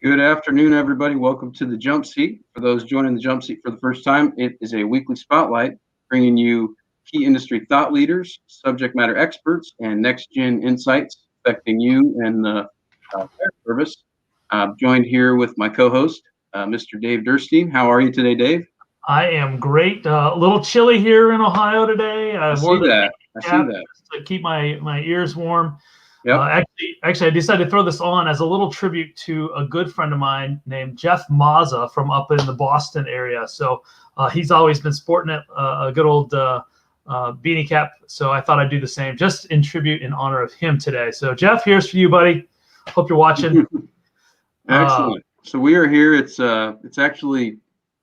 Good afternoon, everybody. Welcome to the Jump Seat. For those joining the Jump Seat for the first time, it is a weekly spotlight bringing you key industry thought leaders, subject matter experts, and next-gen insights affecting you and the fire service. I'm joined here with my co-host, Mr. Dave Durstein. How are you today, Dave? I am great. A little chilly here in Ohio today. I wore the I see cap that. to keep my ears warm. Yep. Actually, I decided to throw this on as a little tribute to a good friend of mine named Jeff Mazza from up in the Boston area. So he's always been sporting a good old beanie cap. So I thought I'd do the same, just in tribute in honor of him today. So Jeff, here's for you, buddy. Hope you're watching. Excellent. So we are here. It's actually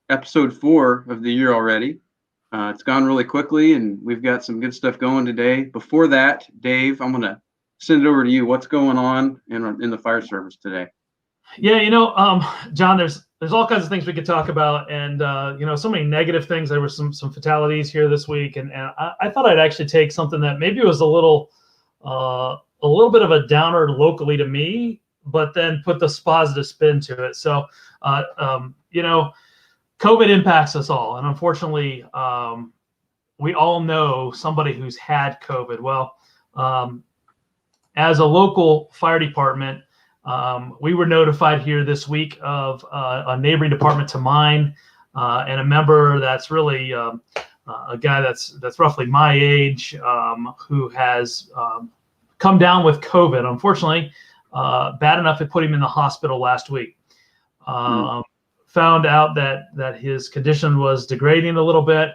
episode 4 of the year already. It's gone really quickly, and we've got some good stuff going today. Before that, Dave, I'm gonna send it over to you. What's going on in the fire service today? Yeah, John, there's all kinds of things we could talk about, and so many negative things. There were some fatalities here this week, and I thought I'd actually take something that maybe was a little bit of a downer locally to me, but then put this positive spin to it. So, COVID impacts us all, and unfortunately, we all know somebody who's had COVID. Well, as a local fire department, we were notified here this week of a neighboring department to mine, and a member that's really a guy that's roughly my age, who has come down with COVID. Unfortunately, bad enough it put him in the hospital last week. Found out that his condition was degrading a little bit.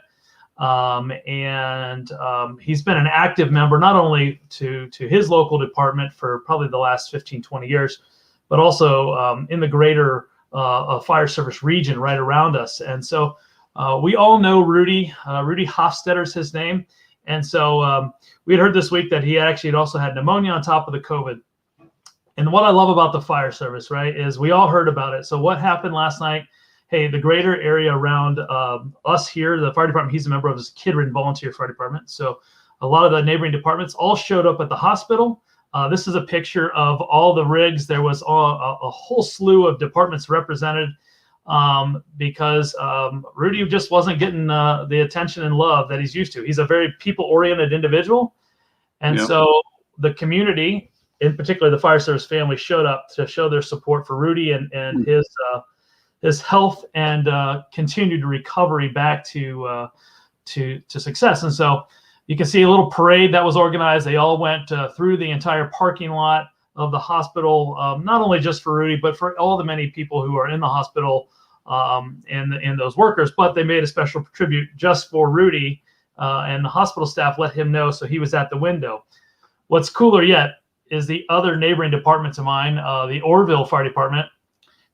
And he's been an active member, not only to his local department for probably the last 15, 20 years, but also in the greater fire service region right around us. And so we all know Rudy. Rudy Hofstadter's his name. And so we had heard this week that he actually had also had pneumonia on top of the COVID. And what I love about the fire service, right, is we all heard about it. So what happened last night? Hey, the greater area around us here, the fire department he's a member of is Kidron Volunteer Fire Department. So a lot of the neighboring departments all showed up at the hospital. This is a picture of all the rigs. There was a whole slew of departments represented because Rudy just wasn't getting the attention and love that he's used to. He's a very people-oriented individual. And so the community, in particular the fire service family, showed up to show their support for Rudy and his health and continued recovery back to success. And so you can see a little parade that was organized. They all went through the entire parking lot of the hospital, not only just for Rudy, but for all the many people who are in the hospital and those workers. But they made a special tribute just for Rudy, and the hospital staff let him know, so he was at the window. What's cooler yet is the other neighboring department to mine, the Orville Fire Department,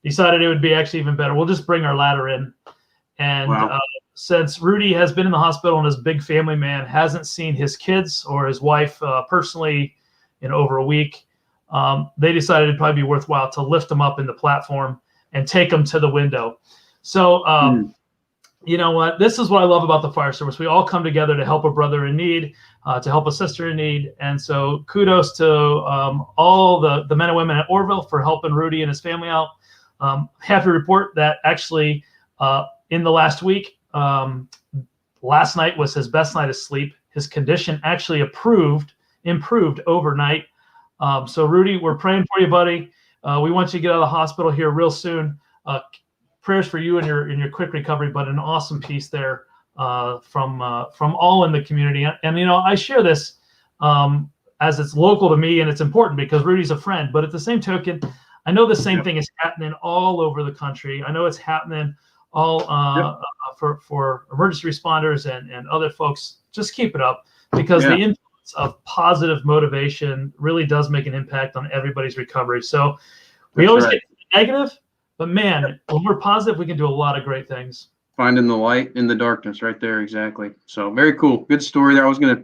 decided it would be actually even better. We'll just bring our ladder in. And since Rudy has been in the hospital and is a big family man, hasn't seen his kids or his wife personally in over a week, they decided it'd probably be worthwhile to lift him up in the platform and take him to the window. So, you know what? This is what I love about the fire service. We all come together to help a brother in need, to help a sister in need. And so kudos to all the men and women at Orville for helping Rudy and his family out. Happy to report that actually in the last week, last night was his best night of sleep. His condition actually improved overnight. So Rudy, we're praying for you, buddy. We want you to get out of the hospital here real soon. Prayers for you and your quick recovery, but an awesome piece there from all in the community. And I share this as it's local to me, and it's important because Rudy's a friend. But at the same token, I know the same thing is happening all over the country. I know it's happening all for emergency responders and other folks. Just keep it up, because the influence of positive motivation really does make an impact on everybody's recovery. So we always get negative, but man, when we're positive, we can do a lot of great things. Finding the light in the darkness, right there, exactly. So very cool, good story there. I was got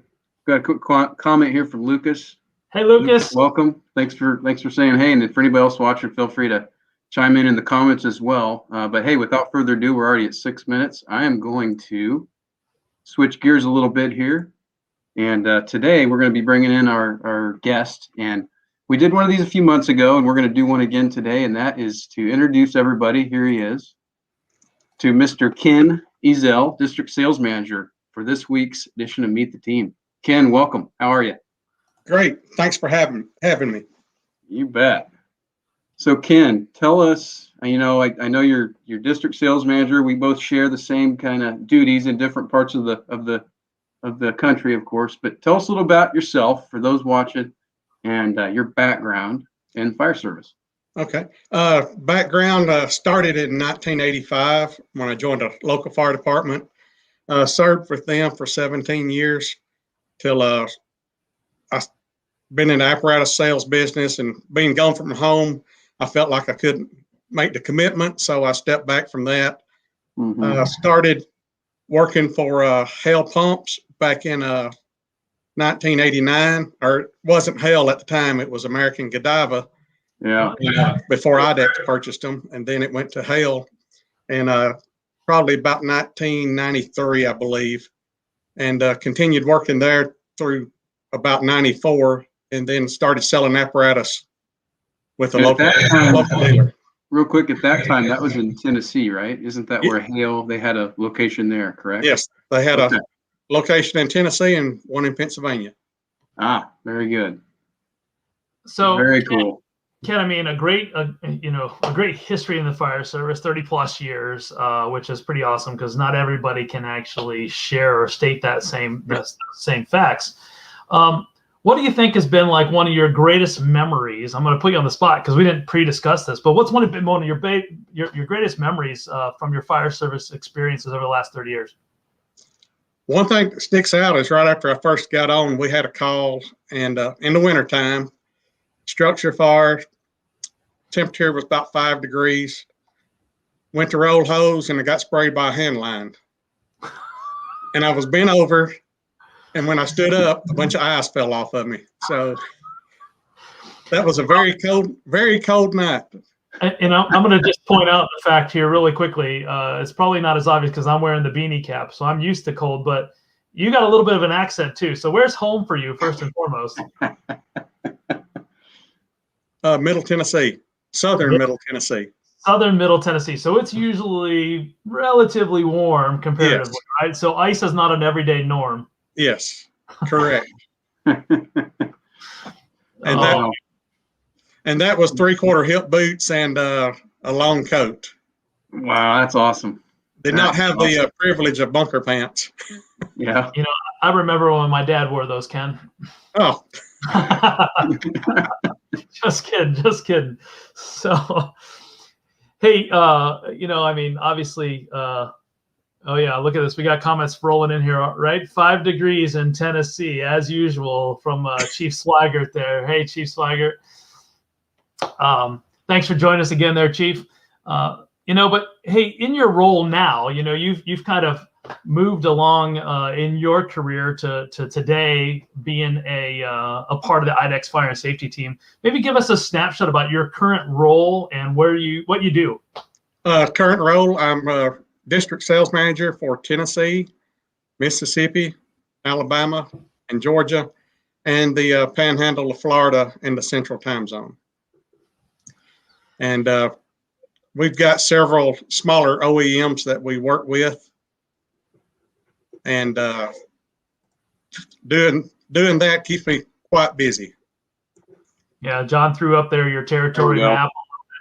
a quick comment here from Lucas. Hey, Lucas. Welcome. Thanks for saying hey. And for anybody else watching, feel free to chime in the comments as well. But hey, without further ado, we're already at 6 minutes. I am going to switch gears a little bit here. And today we're going to be bringing in our guest. And We did one of these a few months ago, and we're going to do one again today, and that is to introduce everybody. Here he is, to Mr. Ken Ezell, District Sales Manager for this week's edition of Meet the Team. Ken, welcome. How are you? Great. Thanks for having me. You bet. So Ken, tell us, I know you're district sales manager. We both share the same kind of duties in different parts of the country, of course, but tell us a little about yourself for those watching and your background in fire service. Okay. Background started in 1985 when I joined a local fire department. Served with them for 17 years till I been in the apparatus sales business, and being gone from home, I felt like I couldn't make the commitment, so I stepped back from that. Started working for Hale Pumps back in 1989, or it wasn't Hale at the time, it was American Godiva. Yeah. Before IDEX purchased them, and then it went to Hale, and probably about 1993, I believe, and continued working there through about 94, and then started selling apparatus with a local dealer. Real quick, at that time, that was in Tennessee, right? Isn't that where Hale, they had a location there, correct? Yes, they had a location in Tennessee and one in Pennsylvania. Ah, very good. So very cool. Ken, I mean, a great history in the fire service, 30 plus years, which is pretty awesome because not everybody can actually share or state the same facts. What do you think has been like one of your greatest memories? I'm going to put you on the spot because we didn't pre-discuss this, but what's one of your greatest memories from your fire service experiences over the last 30 years? One thing that sticks out is right after I first got on, we had a call, and in the wintertime, structure fire, temperature was about 5 degrees, went to roll hose, and I got sprayed by a hand line. And I was bent over, and when I stood up, a bunch of ice fell off of me. So that was a very cold night. And I'm going to just point out the fact here really quickly. It's probably not as obvious because I'm wearing the beanie cap, so I'm used to cold, but you got a little bit of an accent too. So where's home for you, first and foremost? Middle Tennessee, southern Middle Tennessee. Southern Middle Tennessee. So it's usually relatively warm comparatively, yes. Right? So ice is not an everyday norm. Yes, correct. And that was 3/4 hip boots and a long coat. Wow, that's awesome. Did not have the privilege of bunker pants. Yeah. I remember when my dad wore those, Ken. Oh. Just kidding. So, hey, obviously, oh yeah, look at this. We got comments rolling in here, right? 5 degrees in Tennessee, as usual, from Chief Swigert there. Hey, Chief Swigert. Thanks for joining us again there, Chief. But hey, in your role now, you've kind of moved along in your career to today being a part of the IDEX Fire and Safety team. Maybe give us a snapshot about your current role and what you do. Current role, I'm a district sales manager for Tennessee, Mississippi, Alabama, and Georgia, and the Panhandle of Florida in the Central Time Zone. And we've got several smaller OEMs that we work with. And doing that keeps me quite busy. Yeah, John threw up there your territory map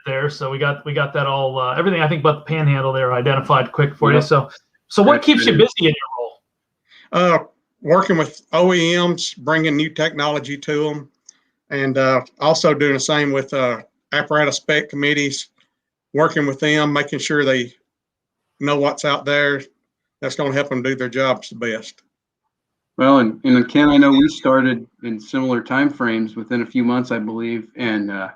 there, so we got that all everything I think but the Panhandle there identified quick for you. So what keeps you busy in your role? Working with OEMs, bringing new technology to them, and also doing the same with apparatus spec committees, working with them, making sure they know what's out there. That's going to help them do their jobs the best. Well, and Ken, I know we started in similar time frames within a few months, I believe, and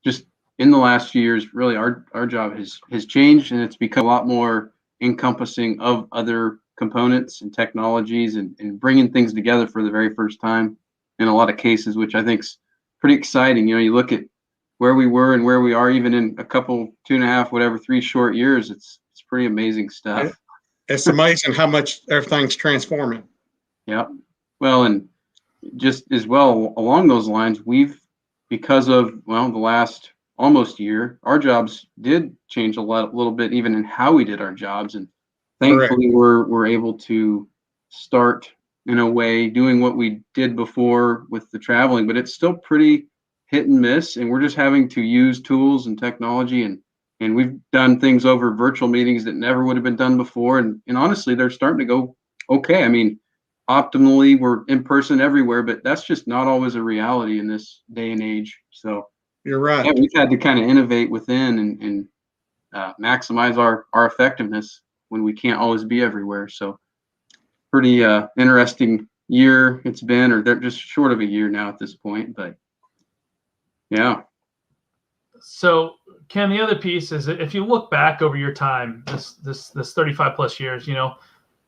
just in the last few years, really our job has changed, and it's become a lot more encompassing of other components and technologies and bringing things together for the very first time in a lot of cases, which I think is pretty exciting. You look at where we were and where we are, even in a couple, 2.5, 3 short years, it's pretty amazing stuff. Yeah. It's amazing how much everything's transforming. Yeah. Well, and just as well along those lines, we've because of, well, the last almost year, our jobs did change a little bit, even in how we did our jobs. And thankfully, we're able to start in a way doing what we did before with the traveling, but it's still pretty hit and miss. And we're just having to use tools and technology, and we've done things over virtual meetings that never would have been done before. And honestly, they're starting to go okay. I mean, optimally, we're in person everywhere, but that's just not always a reality in this day and age. So You're right. yeah, we've had to kind of innovate within and maximize our effectiveness when we can't always be everywhere. So pretty interesting year it's been, or they're just short of a year now at this point, but yeah. So, Ken, the other piece is if you look back over your time, this 35 plus years,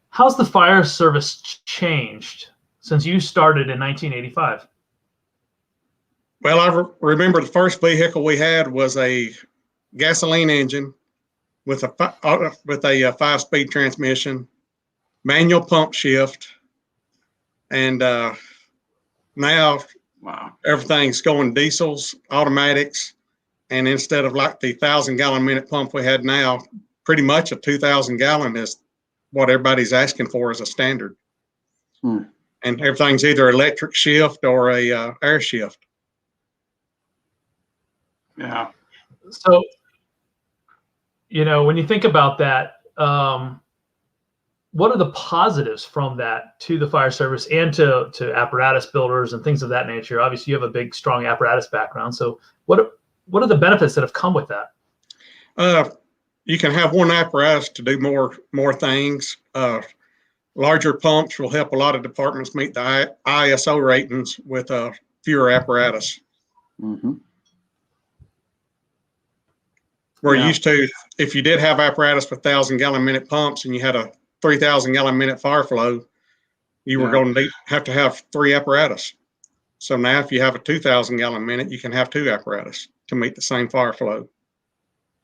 how's the fire service changed since you started in 1985? Well, I remember the first vehicle we had was a gasoline engine with a 5-speed transmission, manual pump shift, and now Wow. everything's going diesels, automatics, and instead of like the 1,000-gallon-minute pump we had now, pretty much a 2,000-gallon is what everybody's asking for as a standard. And everything's either electric shift or a air shift. Yeah. So, when you think about that, what are the positives from that to the fire service and to apparatus builders and things of that nature? Obviously, you have a big, strong apparatus background. So what are the benefits that have come with that? You can have one apparatus to do more things. Larger pumps will help a lot of departments meet the ISO ratings with fewer apparatus. Mm-hmm. We're used to, if you did have apparatus with 1,000-gallon-minute pumps and you had a 3,000-gallon-minute fire flow, you were going to have 3 apparatus. So now if you have a 2,000-gallon-minute, you can have 2 apparatus to meet the same fire flow.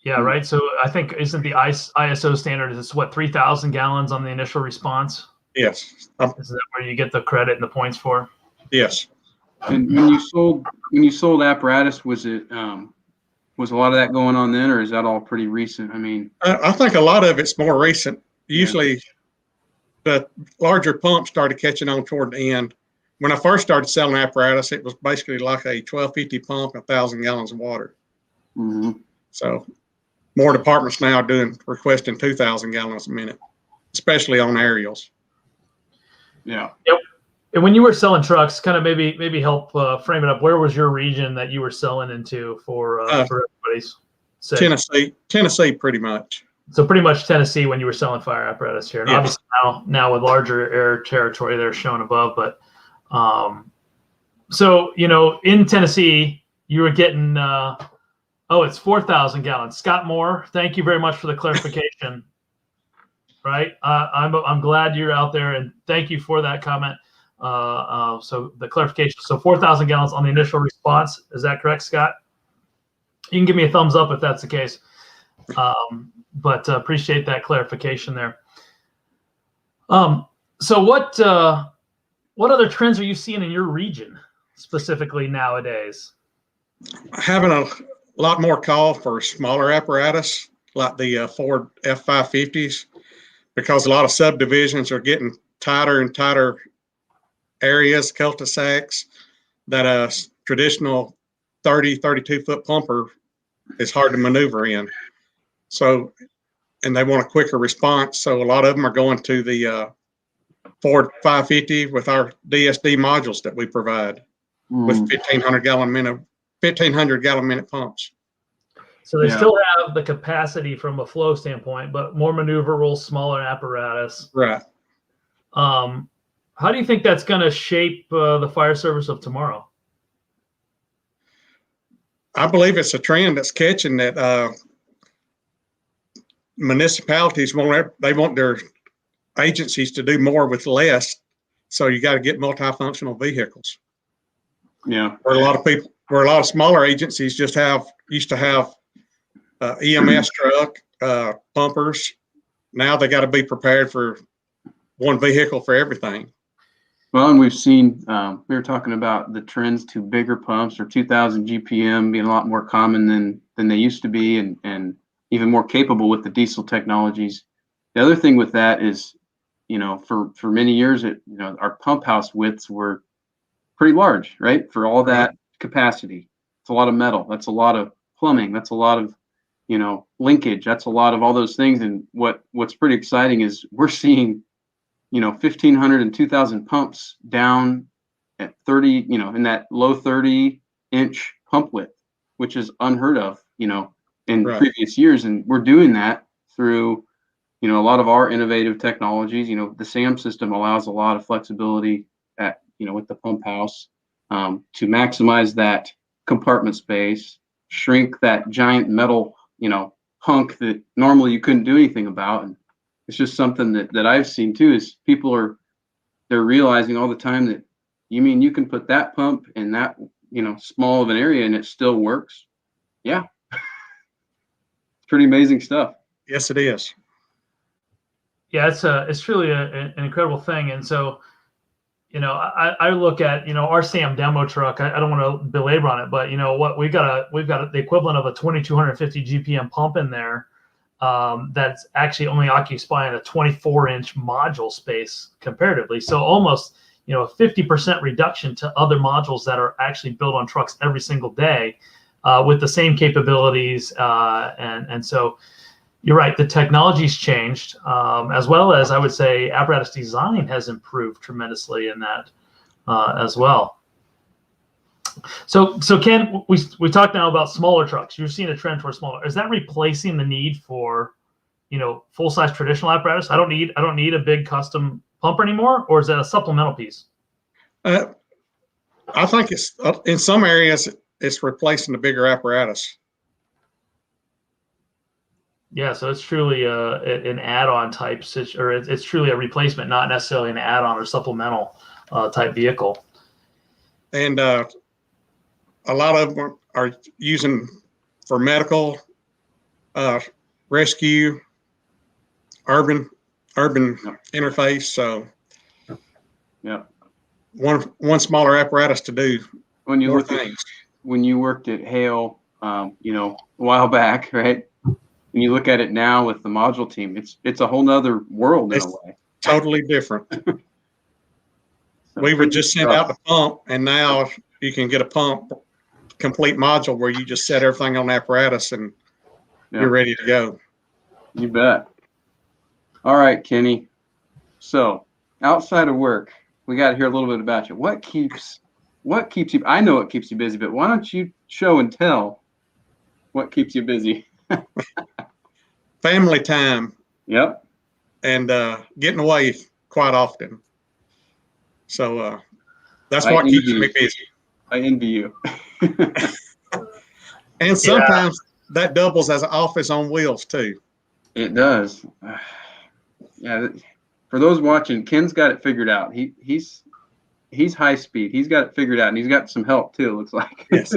Yeah, right. So I think, isn't the ISO standard, is what, 3,000 gallons on the initial response? Yes. Is that where you get the credit and the points for? Yes. And when you sold apparatus, was a lot of that going on then, or is that all pretty recent? I mean, I think a lot of it's more recent. Usually the larger pumps started catching on toward the end. When I first started selling apparatus, it was basically like a 1250 pump, 1,000 gallons of water. Mm-hmm. So more departments now are requesting 2,000 gallons a minute, especially on aerials. Yeah. Yep. And when you were selling trucks, kind of maybe help frame it up. Where was your region that you were selling into for everybody's sake? Tennessee, pretty much. So pretty much Tennessee when you were selling fire apparatus here, and obviously now with larger air territory they're shown above. But so in Tennessee you were getting it's 4,000 gallons. Scott Moore, thank you very much for the clarification. Right, I'm glad you're out there, and thank you for that comment. So the clarification. So 4,000 gallons on the initial response. Is that correct, Scott? You can give me a thumbs up if that's the case. But appreciate that clarification there. So what other trends are you seeing in your region specifically nowadays? Having a lot more call for smaller apparatus like the Ford F550s, because a lot of subdivisions are getting tighter and tighter areas, cul-de-sacs, that a traditional 32-foot pumper is hard to maneuver in. So, and they want a quicker response. So a lot of them are going to the Ford 550 with our DSD modules that we provide with 1,500 gallon minute pumps. So they still have the capacity from a flow standpoint, but more maneuverable, smaller apparatus. Right. How do you think that's going to shape the fire service of tomorrow? I believe it's a trend that's catching that municipalities want their agencies to do more with less. So you got to get multifunctional vehicles. Yeah. Where a lot of smaller agencies used to have EMS truck, pumpers. Now they got to be prepared for one vehicle for everything. Well, and we've seen, we were talking about the trends to bigger pumps or 2000 GPM being a lot more common than they used to be, and even more capable with the diesel technologies. The other thing with that is, for many years, our pump house widths were pretty large, right? For all that capacity. It's a lot of metal. That's a lot of plumbing. That's a lot of, linkage. That's a lot of all those things. And what's pretty exciting is we're seeing 1,500 and 2,000 pumps down at 30, in that low 30-inch pump width, which is unheard of, in previous years. And we're doing that through, a lot of our innovative technologies. The SAM system allows a lot of flexibility with the pump house to maximize that compartment space, shrink that giant metal, hunk that normally you couldn't do anything about. And it's just something that I've seen too, is they're realizing all the time that you can put that pump in that, small of an area and it still works. Yeah. It's pretty amazing stuff. Yes, it is. Yeah, it's truly an incredible thing. And so, I look at, our SAM demo truck. I don't want to belabor on it, but what we've got the equivalent of a 2,250 GPM pump in there. That's actually only occupying a 24-inch module space comparatively. So almost, a 50% reduction to other modules that are actually built on trucks every single day with the same capabilities. And so you're right, the technology's changed, as well as I would say apparatus design has improved tremendously in that as well. So Ken, we talked now about smaller trucks. You're seeing a trend towards smaller. Is that replacing the need for, full size traditional apparatus? I don't need a big custom pumper anymore, or is that a supplemental piece? I think it's in some areas it's replacing the bigger apparatus. Yeah, so it's truly an add-on type, or it's truly a replacement, not necessarily an add-on or supplemental type vehicle. And a lot of them are using for medical, rescue, urban interface. So, yeah, one smaller apparatus to do when you more look things. When you worked at Hale, a while back, right? When you look at it now with the module team, it's a whole nother world in a way. Totally different. So we would just send out the pump, and now you can get a pump complete module where you just set everything on the apparatus and you're ready to go. You bet. All right, Kenny. So outside of work, we got to hear a little bit about you. What keeps you? I know what keeps you busy, but why don't you show and tell what keeps you busy? Family time. Yep. And getting away quite often. So that's what keeps me busy. I envy you. And sometimes that doubles as an office on wheels too. It does. Yeah. For those watching, Ken's got it figured out. He's high speed. He's got it figured out, and he's got some help too. It looks like. Yes,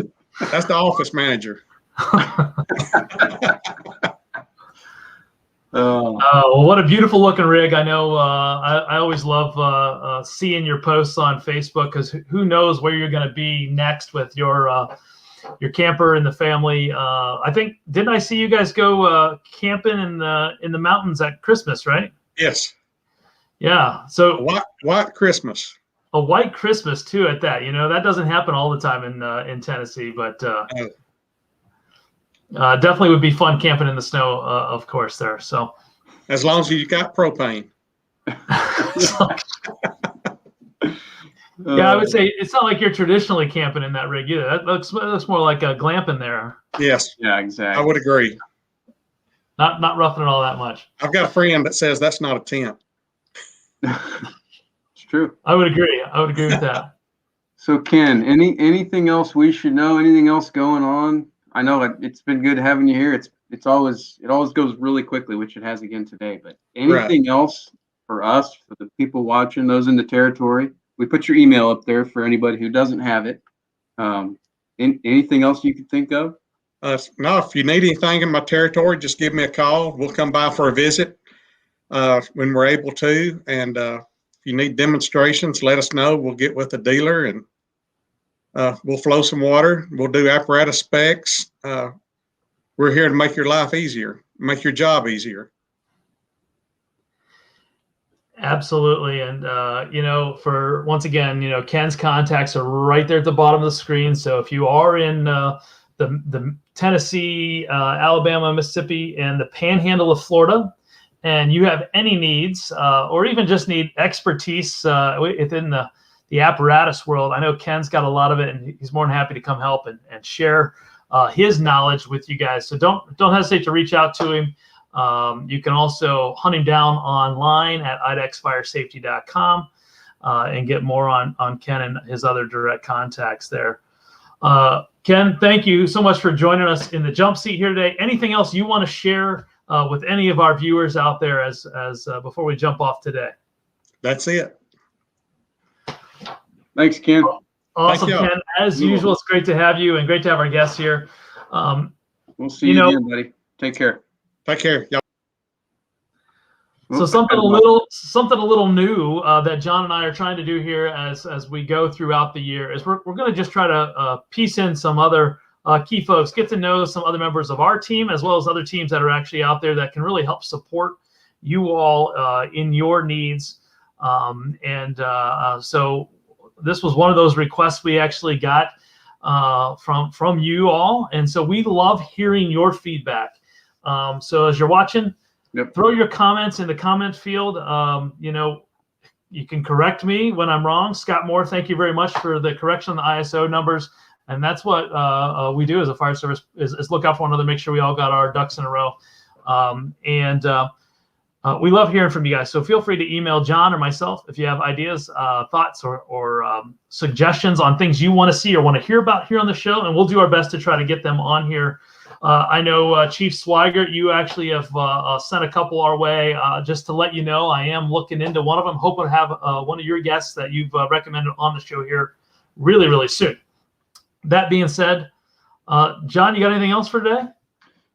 that's the office manager. Well, what a beautiful looking rig. I know I always love seeing your posts on Facebook, because who knows where you're going to be next with your camper and the family. I think, didn't I see you guys go camping in the mountains at Christmas, right? Yes. Yeah. So white Christmas. A white Christmas too at that. That doesn't happen all the time in Tennessee, but definitely would be fun camping in the snow, of course, there. So as long as you got propane. Yeah, I would say it's not like you're traditionally camping in that rig either. That looks more like a glamping there. Yes. Yeah, exactly. I would agree. Not roughing it all that much. I've got a friend that says that's not a tent. It's true. I would agree with that. So Ken, anything else we should know? Anything else going on? I know it's been good having you here. It always goes really quickly, which it has again today. But anything else for us, for the people watching, those in the territory? We put your email up there for anybody who doesn't have it. Anything else you could think of? No, if you need anything in my territory, just give me a call. We'll come by for a visit when we're able to. And you need demonstrations, let us know. We'll get with the dealer and we'll flow some water. We'll do apparatus specs. We're here to make your life easier, make your job easier. Absolutely. And, for once again, Ken's contacts are right there at the bottom of the screen. So if you are in the Tennessee, Alabama, Mississippi, and the panhandle of Florida, and you have any needs or even just need expertise within the apparatus world, I know Ken's got a lot of it, and he's more than happy to come help and share his knowledge with you guys. So don't hesitate to reach out to him. You can also hunt him down online at idexfiresafety.com and get more on Ken and his other direct contacts there. Ken, thank you so much for joining us in the jump seat here today. Anything else you want to share with any of our viewers out there as before we jump off today? That's it. Thanks, Ken. Awesome, Ken. As usual, it's great to have you and great to have our guests here. We'll see you again, buddy. Take care. Take care. Y'all. So something a little new that John and I are trying to do here as we go throughout the year is we're going to just try to piece in some other key folks, get to know some other members of our team as well as other teams that are actually out there that can really help support you all in your needs. So this was one of those requests we actually got from you all, and so we love hearing your feedback. So as you're watching, throw your comments in the comment field. You can correct me when I'm wrong. Scott Moore, thank you very much for the correction on the ISO numbers. And that's what we do as a fire service is look out for one another, make sure we all got our ducks in a row. We love hearing from you guys. So feel free to email John or myself if you have ideas, thoughts, or suggestions on things you want to see or want to hear about here on the show. And we'll do our best to try to get them on here. I know Chief Swigert, you actually have sent a couple our way. Just to let you know, I am looking into one of them, hoping to have one of your guests that you've recommended on the show here really, really soon. That being said, John, you got anything else for today?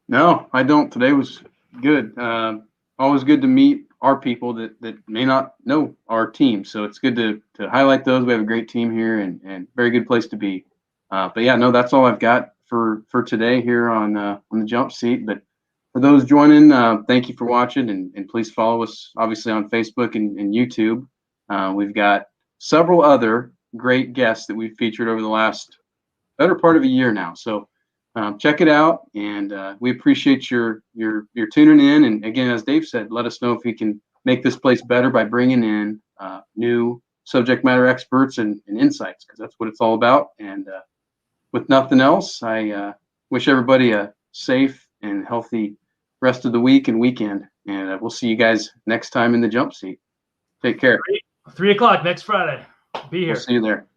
No, I don't. Today was good. Always good to meet our people that may not know our team. So it's good to highlight those. We have a great team here and very good place to be. But yeah, no, that's all I've got for today here on the jump seat. But for those joining, thank you for watching, and please follow us obviously on Facebook and YouTube. We've got several other great guests that we've featured over the last better part of a year now. So check it out, and we appreciate your tuning in. And again, as Dave said, let us know if we can make this place better by bringing in new subject matter experts and insights, because that's what it's all about. And with nothing else, I wish everybody a safe and healthy rest of the week and weekend. And we'll see you guys next time in the jump seat. Take care. 3 o'clock next Friday. Be here. We'll see you there.